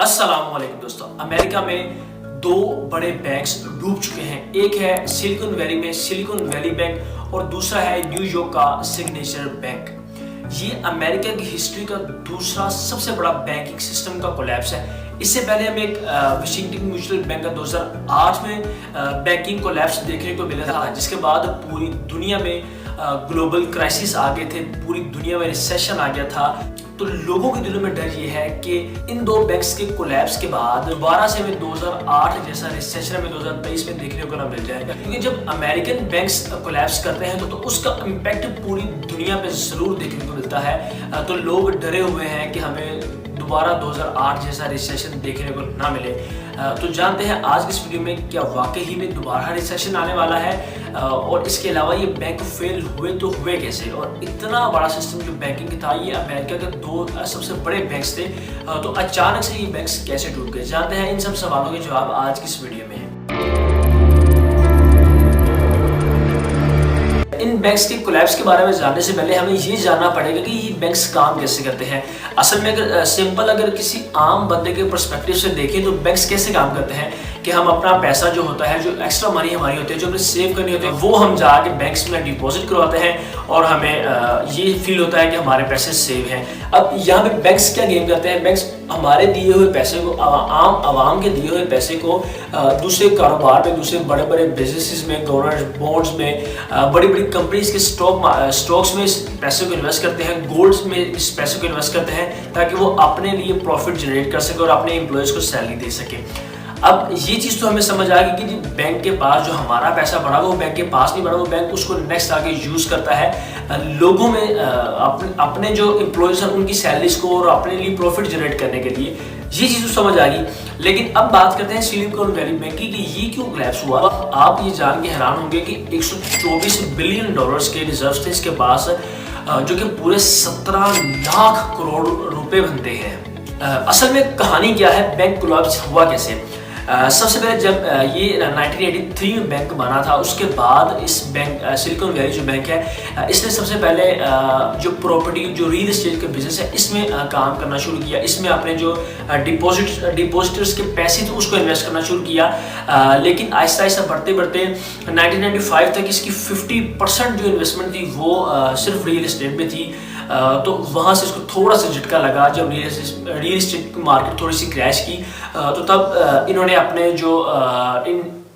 अस्सलाम वालेकुम दोस्तों। अमेरिका में दो बड़े बैंक्स डूब चुके हैं। एक है सिलिकॉन वैली में सिलिकॉन वैली बैंक और दूसरा है न्यूयॉर्क का सिग्नेचर बैंक। ये अमेरिका की हिस्ट्री का दूसरा सबसे बड़ा बैंकिंग सिस्टम का कोलैप्स है। इससे पहले हमें एक वाशिंगटन म्यूचुअल बैंक का 2008 में बैंकिंग कोलैप्स देखने को मिला था, जिसके बाद पूरी दुनिया में ग्लोबल क्राइसिस आ गए थे, पूरी दुनिया में रिसेशन आ गया था। तो लोगों के दिलों में डर ये है कि इन दो बैंक्स के कोलैप्स के बाद दोबारा से हमें 2008 जैसा रिसेशन हमें 2023 में देखने को ना मिल जाएगा, क्योंकि जब अमेरिकन बैंक्स कोलैप्स करते हैं तो उसका इम्पैक्ट पूरी दुनिया पे जरूर देखने को मिलता है। तो लोग डरे हुए हैं कि हमें दोबारा 2008 जैसा रिसेशन देखने को ना मिले। तो जानते हैं आज की इस वीडियो में क्या वाकई ही में दोबारा रिसेशन आने वाला है, और इसके अलावा ये बैंक फेल हुए तो हुए कैसे, और इतना बड़ा सिस्टम जो बैंकिंग था, ये अमेरिका के दो सबसे बड़े बैंक्स थे, तो अचानक से ये बैंक्स कैसे टूट गए। जानते हैं इन सब सवालों के जवाब आज की इस वीडियो में। इन बैंक्स के कोलैप्स के बारे में जानने से पहले हमें ये जानना पड़ेगा कि ये बैंक्स काम कैसे करते हैं। असल में अगर किसी आम बंदे के पर्सपेक्टिव से देखें तो बैंक्स कैसे काम करते हैं कि हम अपना पैसा जो होता है, जो एक्स्ट्रा मनी हमारी होती है, जो हमें सेव करनी होती है, वो हम जाके बैंक्स में डिपॉजिट करवाते हैं और हमें ये फील होता है कि हमारे पैसे सेव हैं। अब यहाँ पे बैंक्स क्या गेम करते हैं, बैंक्स हमारे दिए हुए पैसे को, आम आवाम के दिए हुए पैसे को दूसरे कारोबार में, दूसरे बड़े बड़े बिजनेसेस में, गवर्नमेंट बॉन्ड्स में, बड़ी बड़ी कंपनीज के स्टॉक्स में इस पैसे को इन्वेस्ट करते हैं, गोल्ड्स में इस पैसे को इन्वेस्ट करते हैं, ताकि वो अपने लिए प्रॉफिट जनरेट कर सके और अपने एम्प्लॉयज़ को सैलरी दे सके। अब ये चीज़ तो हमें समझ आ गई कि बैंक के पास जो हमारा पैसा बढ़ा वो बैंक के पास नहीं बढ़ा, वो बैंक उसको नेक्स्ट आके यूज़ करता है लोगों में अपने जो एम्प्लॉयज़ हैं उनकी सैलरीज को और अपने लिए प्रॉफिट जनरेट करने के लिए। ये चीज़ तो समझ आ गई, लेकिन अब बात करते हैं सिलिकॉन वैली बैंक की कि ये क्यों कोलैप्स हुआ। आप ये जान के हैरान होंगे कि 124 बिलियन डॉलर्स के रिजर्व थे इसके पास, जो कि पूरे 17 लाख करोड़ रुपए बनते हैं। असल में कहानी क्या है, बैंक कोलैप्स हुआ कैसे। सबसे पहले जब ये 1983 में बैंक बना था, उसके बाद इस बैंक सिलिकॉन वैली जो बैंक है, इसने सबसे पहले जो प्रॉपर्टी, जो रियल एस्टेट का बिजनेस है, इसमें काम करना शुरू किया। इसमें अपने जो डिपॉजिटर्स के पैसे थे उसको इन्वेस्ट करना शुरू किया, लेकिन आहिस्ता आहिस्ता बढ़ते बढ़ते 1995 तक इसकी 50% जो इन्वेस्टमेंट थी वो सिर्फ रियल एस्टेट में थी। तो वहाँ से इसको थोड़ा सा झटका लगा जब रियल एस्टेट की मार्केट थोड़ी सी क्रैश की, तो तब इन्होंने अपने जो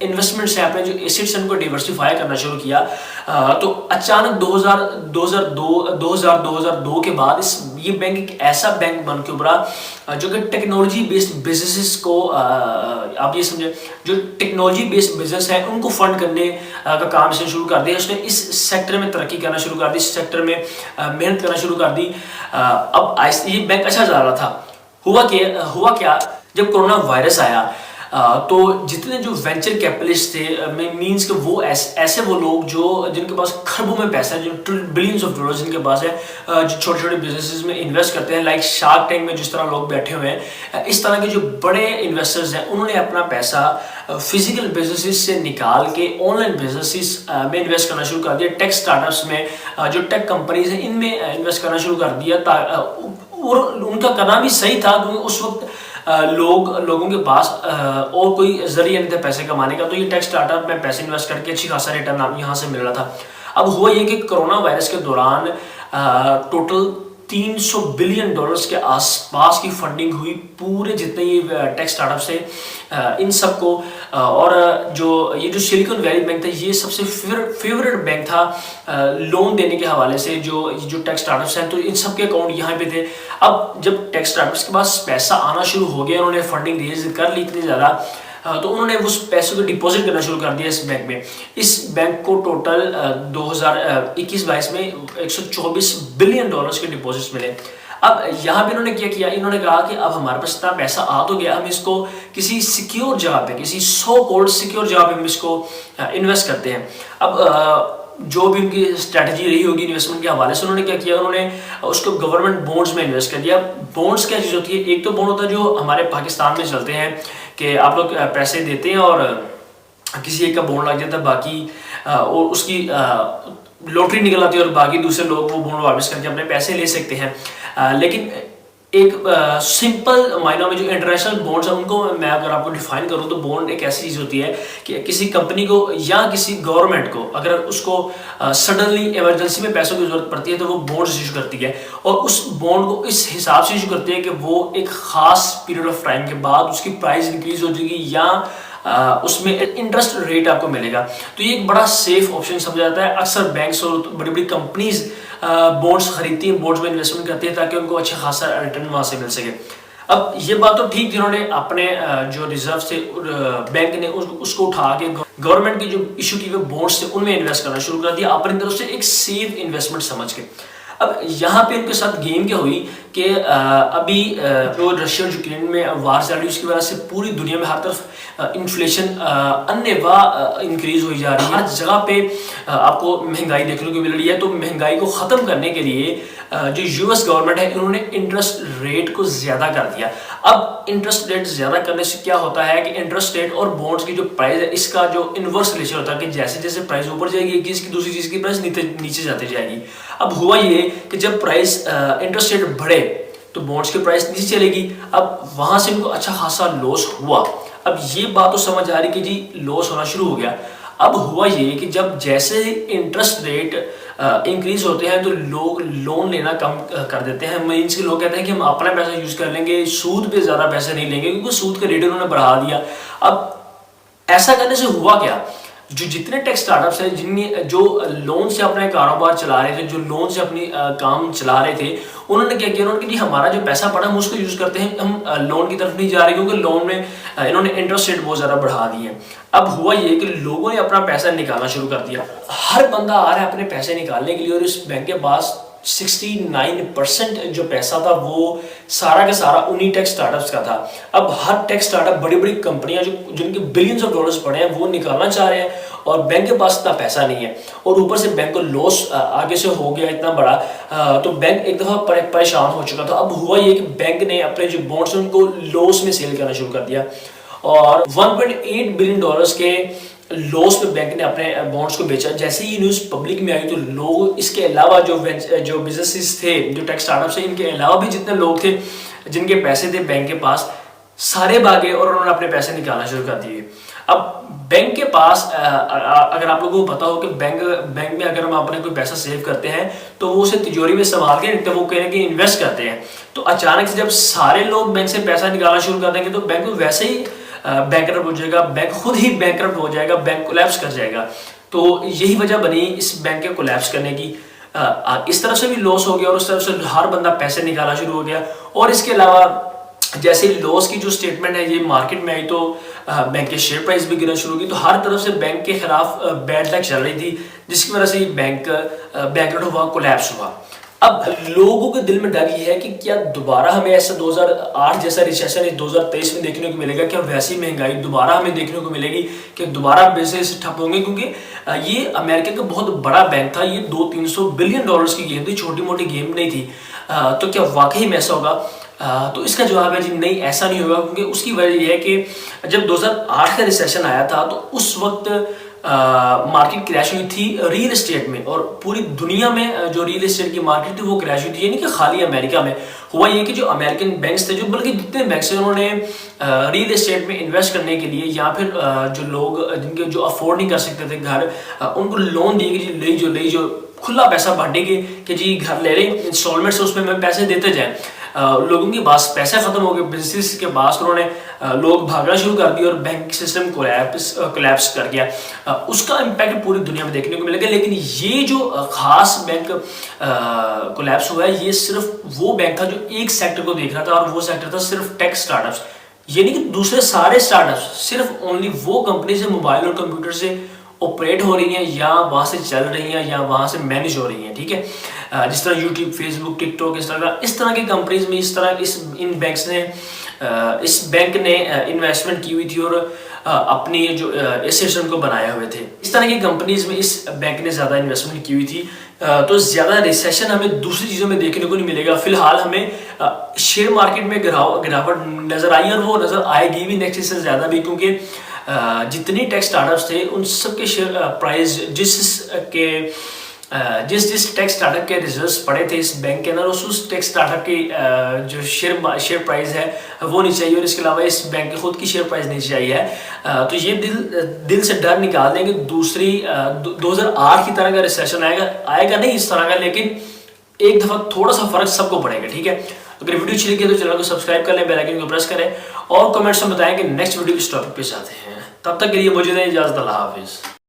इन्वेस्टमेंट्स हैं, अपने जो एसेट्स हैं, उनको डिवर्सिफाई करना शुरू किया। तो अचानक 2002 के बाद ये बैंक एक ऐसा बैंक बन के उभरा जो कि टेक्नोलॉजी बेस्ड बिजनेसेस को, आप ये समझे, जो टेक्नोलॉजी बेस्ड बिजनेस है उनको फंड करने का काम इसने शुरू कर दिया। उसने इस सेक्टर में तरक्की करना शुरू कर दी, इस सेक्टर में मेहनत करना शुरू कर दी। अब ये बैंक अच्छा जा रहा था। हुआ क्या, जब कोरोना वायरस आया तो जितने जो वेंचर कैपिटलिस्ट थे, मींस कि वो ऐसे वो लोग जो जिनके पास खरबों में पैसा है, जो बिलियंस ऑफ डॉलर्स जिनके पास है, जो छोटे छोटे बिजनेसेस में इन्वेस्ट करते हैं, लाइक शार्क टैंक में जिस तरह लोग बैठे हुए हैं, इस तरह के जो बड़े इन्वेस्टर्स हैं, उन्होंने अपना पैसा फिजिकल बिजनेसेस से निकाल के ऑनलाइन बिजनेसेस में इन्वेस्ट करना शुरू कर दिया। टेक स्टार्टअप्स में, जो टेक कंपनीज हैं, इनमें इन्वेस्ट करना शुरू कर दिया। और उनका करना भी सही था, क्योंकि उस वक्त लोगों के पास और कोई जरिया नहीं था पैसे कमाने का, तो ये टेक स्टार्टअप में पैसे इन्वेस्ट करके अच्छी खासा रिटर्न यहाँ से मिल रहा था। अब हुआ ये कि कोरोना वायरस के दौरान टोटल 300 बिलियन डॉलर्स के आसपास की फंडिंग हुई पूरे जितने ये टेक स्टार्टअप्स थे, इन सबको। और ये जो सिलिकॉन वैली बैंक था, ये सबसे फेवरेट बैंक था लोन देने के हवाले से। जो टेक स्टार्टअप्स हैं, तो इन सब के अकाउंट यहाँ पे थे। अब जब टेक स्टार्टअप्स के पास पैसा आना शुरू हो गया, उन्होंने फंडिंग रेज कर ली इतनी ज़्यादा, तो उन्होंने उस पैसे को डिपॉजिट करना शुरू कर दिया इस बैंक में। इस बैंक को टोटल 2021-22 में 124 बिलियन डॉलर्स के डिपॉजिट्स मिले। अब यहाँ पे इन्होंने क्या किया, इन्होंने कहा कि अब हमारे पास इतना पैसा आ तो गया, हम इसको किसी सिक्योर जगह पे, किसी सो कॉल्ड सिक्योर जगह पे हम इसको इन्वेस्ट करते हैं। अब जो भी उनकी स्ट्रैटेजी रही होगी इन्वेस्टमेंट के हवाले से, उन्होंने क्या किया, उन्होंने उसको गवर्नमेंट बॉन्ड्स में इन्वेस्ट कर दिया। बॉन्ड्स क्या चीज़ होती है, एक तो बॉन्ड होता है जो हमारे पाकिस्तान में चलते हैं कि आप लोग पैसे देते हैं और किसी एक का बॉन्ड लग जाता है, बाकी और उसकी लॉटरी निकल आती है और बाकी दूसरे लोग वो बॉन्ड वापस करके अपने पैसे ले सकते हैं। लेकिन एक सिंपल मायनों में जो इंटरनेशनल बॉन्ड्स हैं उनको मैं अगर आपको डिफाइन करूं तो बॉन्ड एक ऐसी चीज़ होती है कि किसी कंपनी को या किसी गवर्नमेंट को अगर उसको सडनली इमरजेंसी में पैसों की जरूरत पड़ती है तो वो बॉन्ड्स इशू करती है, और उस बॉन्ड को इस हिसाब से इशू करती है कि वो एक खास पीरियड ऑफ टाइम के बाद उसकी प्राइस इंक्रीज हो जाएगी या उसमें इंटरेस्ट रेट आपको मिलेगा। तो ये एक बड़ा सेफ ऑप्शन समझा जाता है। अक्सर बैंक्स और बड़ी बड़ी कंपनीज बॉन्ड्स खरीदती हैं, बॉन्ड्स में इन्वेस्टमेंट करती है ताकि उनको अच्छा खासा रिटर्न वहां से मिल सके। अब ये बात तो ठीक, जिन्होंने अपने जो रिजर्व थे बैंक ने उसको उठा के गवर्नमेंट की जो इशू की हुए बॉन्ड्स थे उनमें इन्वेस्ट करना शुरू कर दिया अपनी तरफ से एक सेफ इन्वेस्टमेंट समझ के। अब यहाँ पे इनके साथ गेम क्या हुई कि अभी जो रशिया और यूक्रेन में वार चल रही है उसकी वजह से पूरी दुनिया में हर तरफ इन्फ्लेशन अन्यथा इंक्रीज हुई जा रही है। हर जगह पे आपको महंगाई देखने को मिल रही है। तो महंगाई को ख़त्म करने के लिए जो यूएस गवर्नमेंट है इन्होंने इंटरेस्ट रेट को ज़्यादा कर दिया। अब इंटरेस्ट रेट ज़्यादा करने से क्या होता है कि इंटरेस्ट रेट और बॉन्ड्स की जो प्राइस है इसका जो इन्वर्स रिलेशन होता है कि जैसे जैसे प्राइस ऊपर जाएगी एक चीज़ की दूसरी चीज़ की प्राइस नीचे जाती जाएगी। अब हुआ ये कि जब प्राइस इंटरेस्ट रेट बढ़े तो बॉन्ड्स की प्राइस नीचे चलेगी। अब वहां से इनको अच्छा खासा लॉस हुआ। अब ये बात तो समझ आ रही कि जी लॉस होना शुरू हो गया। अब हुआ ये कि जब जैसे इंटरेस्ट रेट इंक्रीज होते हैं तो लोग लोन लेना कम कर देते हैं। मीन्स के लोग कहते हैं कि हम अपना पैसा यूज कर लेंगे, सूद पे ज्यादा पैसे नहीं लेंगे क्योंकि सूद का रेट उन्होंने बढ़ा दिया। अब ऐसा करने से हुआ क्या, जो जितने टेक स्टार्टअप्स हैं जिनने जो लोन से अपने कारोबार चला रहे थे, जो लोन से अपनी काम चला रहे थे, उन्होंने क्या किया, उन्होंने कि हमारा जो पैसा पड़ा हम उसको यूज करते हैं, हम लोन की तरफ नहीं जा रहे क्योंकि लोन में इन्होंने इंटरेस्ट रेट बहुत ज्यादा बढ़ा दी है। अब हुआ ये कि लोगों ने अपना पैसा निकालना शुरू कर दिया। हर बंदा आ रहा है अपने पैसे निकालने के लिए और इस बैंक के पास 69% जो पैसा था वो सारा का सारा उन्हीं टेक स्टार्टअप्स का था। अब हर टेक स्टार्टअप बड़ी बड़ी कंपनियां जो जिनके बिलियंस ऑफ डॉलर्स पड़े हैं वो निकालना चाह रहे हैं और बैंक के पास इतना पैसा नहीं है और ऊपर से बैंक को लॉस आगे से हो गया इतना बड़ा, तो बैंक एक दफा परेशान हो चुका था। अब हुआ ये कि बैंक ने अपने जो बॉन्ड्स उनको लॉस में सेल करना शुरू कर दिया और 1.8 बिलियन डॉलर्स के लॉस पे बैंक ने अपने बॉन्ड्स को बेचा। जैसे ही न्यूज़ पब्लिक में आई तो लोग इसके अलावा जो बिजनेसेस थे, जो टेक स्टार्टअप्स थे, इनके अलावा भी जितने लोग थे जिनके पैसे थे बैंक के पास, सारे भागे और उन्होंने अपने पैसे निकालना शुरू कर दिए। अब बैंक के पास अगर आप लोगों को पता हो कि बैंक में अगर हम अपने कोई पैसा सेव करते हैं तो वो उसे तिजोरी में संभाल के तो वो कहें कि इन्वेस्ट करते हैं। तो अचानक से जब सारे लोग बैंक से पैसा निकालना शुरू कर देंगे तो बैंक को वैसे ही बैंकरप्ट हो जाएगा, बैंक खुद ही बैंकरप्ट हो जाएगा, बैंक कोलैप्स कर जाएगा। तो यही वजह बनी इस बैंक के कोलैप्स करने की। इस तरफ से भी लॉस हो गया और उस तरफ से हर बंदा पैसे निकालना शुरू हो गया। और इसके अलावा जैसे लॉस की जो स्टेटमेंट है ये मार्केट में आई तो बैंक के शेयर प्राइस भी गिरना शुरू की। तो हर तरफ से बैंक के खिलाफ बैड लक चल रही थी जिसकी वजह से बैंक बैंकरप्ट हुआ, कोलैप्स हुआ। अब लोगों के दिल में डर ये है कि क्या दोबारा हमें ऐसा 2008 जैसा रिसेशन 2023 में देखने को मिलेगा, क्या वैसी महंगाई दोबारा हमें देखने को मिलेगी, कि दोबारा बिजनेस ठप होंगे। क्योंकि ये अमेरिका का बहुत बड़ा बैंक था, ये 200-300 बिलियन डॉलर्स की गेम थी, छोटी मोटी गेम नहीं थी। तो क्या वाकई में ऐसा होगा? तो इसका जवाब है जी नहीं, ऐसा नहीं होगा। क्योंकि उसकी वजह यह है कि जब 2008 का रिसेशन आया था तो उस वक्त मार्केट क्रैश हुई थी रियल एस्टेट में और पूरी दुनिया में जो रियल एस्टेट की मार्केट थी वो क्रैश हुई थी। यानी कि खाली अमेरिका में हुआ ये कि जो अमेरिकन बैंक्स थे, जो बल्कि जितने बैंक्स थे, उन्होंने रियल एस्टेट में इन्वेस्ट करने के लिए या फिर जो लोग जिनके जो अफोर्ड नहीं कर सकते थे घर, उनको लोन दिए कि ले जो खुला पैसा बांटेंगे कि जी घर ले रहे इंस्टॉलमेंट से, उसमें पैसे देते जाएं। लोगों के पास पैसे खत्म हो गए, बिजनेस के पास उन्होंने लोग भागना शुरू कर दिया और बैंक सिस्टम कोलैप्स कर गया। उसका इम्पैक्ट पूरी दुनिया में देखने को मिलेगा। लेकिन ये जो खास बैंक कोलैप्स हुआ है ये सिर्फ वो बैंक था जो एक सेक्टर को देख रहा था और वो सेक्टर था सिर्फ टेक स्टार्टअप्स। यानी कि दूसरे सारे स्टार्टअप्स सिर्फ ओनली वो कंपनी से मोबाइल और कंप्यूटर से ऑपरेट हो रही हैं या वहां से चल रही हैं या वहां से मैनेज हो रही हैं। ठीक है, जिस तरह यूट्यूब, फेसबुक, टिकटॉक, इंस्टाग्राम, इस तरह की कंपनीज में इस बैंक ने इन्वेस्टमेंट की हुई थी और अपनी जो एसेट्स को बनाए हुए थे। इस तरह की कंपनीज में इस बैंक ने ज्यादा इन्वेस्टमेंट की हुई थी। तो ज्यादा रिसेशन हमें दूसरी चीजों में देखने को नहीं मिलेगा। फिलहाल हमें शेयर मार्केट में गिरावट नजर आई और वो नजर आएगी भी नेक्स्ट से ज्यादा भी, क्योंकि जितनी टेक स्टार्टअप्स थे उन सब के शेयर प्राइस जिस के जिस टेक स्टार्टअप के रिजल्ट्स पड़े थे इस बैंक के अंदर, उस टेक स्टार्टअप की जो शेयर प्राइस है वो नीचे आई, और इसके अलावा इस बैंक की खुद की शेयर प्राइस नीचे आई है। तो ये दिल से डर निकाल देंगे। दूसरी 2008 की तरह का रिसेशन आएगा नहीं इस तरह का, लेकिन एक दफा थोड़ा सा फर्क सबको पड़ेगा, ठीक है। अगर वीडियो अच्छी लगी तो चैनल को सब्सक्राइब कर लें, बेल आइकन को प्रेस करें और कमेंट्स में बताएं कि नेक्स्ट वीडियो किस टॉपिक पे चाहते हैं। तब तक के लिए मुझे दें इजाजत, अल्लाह हाफिज।